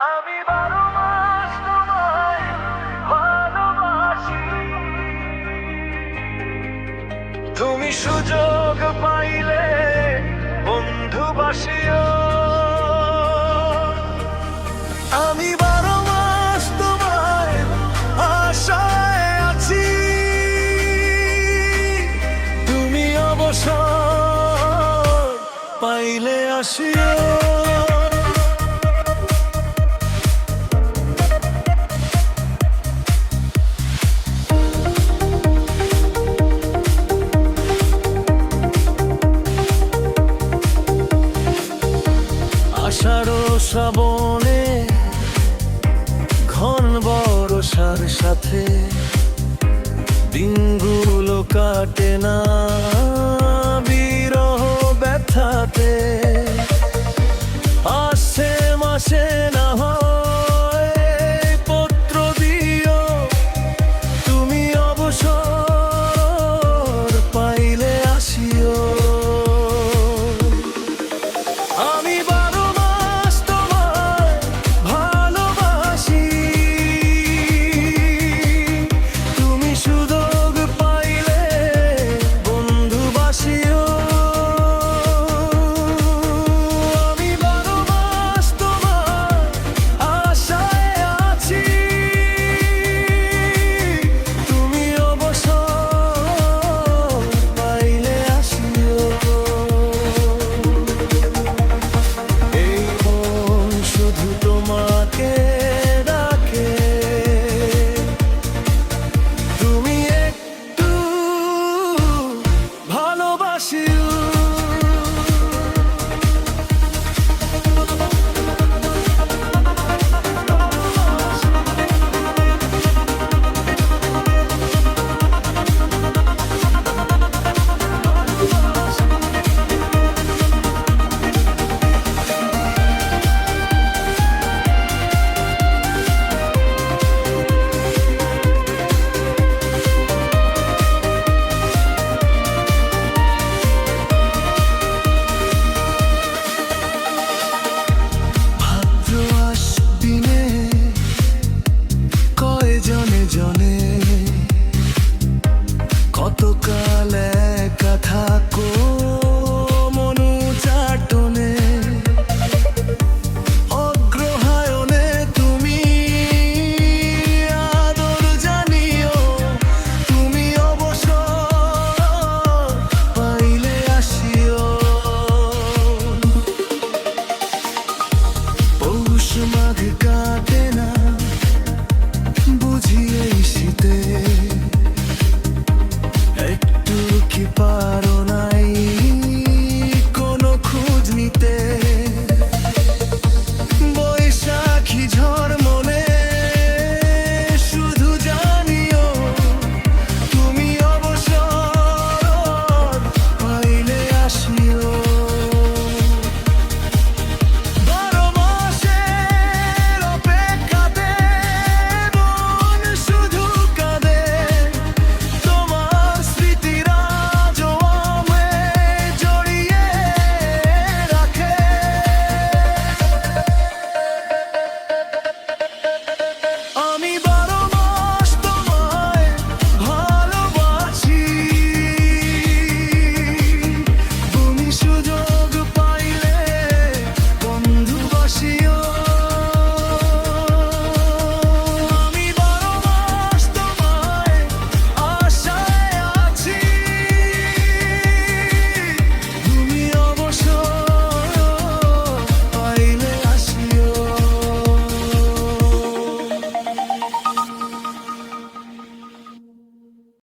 আমি 12 মাস তোমায় ভালোবাসি। তুমি সুযোগ পাইলে বন্ধু বাসিও। আমি 12 মাস তোমায় আশায় আছি। তুমি অবসর পাইলে আসিও। আষাঢ় শ্রাবণে ঘন বর্ষার সাথে দিনগুলো কাটে না বিরহ ব্যথাতে। আসছে মাসে না হয় পত্র দিও। তুমি অবসর পাইলে আসিও। আমি 12 মাস তোমায় ভালোবাসি। তুমি সুযোগ পাইলে বন্ধু বাসিও। আমি 12 মাস তোমার আশায় আছি। তুমি অবসর পাইলে আসিও। এই মন শুধু তোমাকে ডাকে। তুমি একটু ভালোবাসিও। ভাদ্র আশ্বিনে কয় জনে জনে কতকাল একা থাকো মনু চাটনে। অগ্রহায়ণে তুমি আদর জানিও। তুমি অবসর পাইলে আসিও। পৌষ মাঘ কাটে না বুঝি এই শীতে। একটু কি পারো না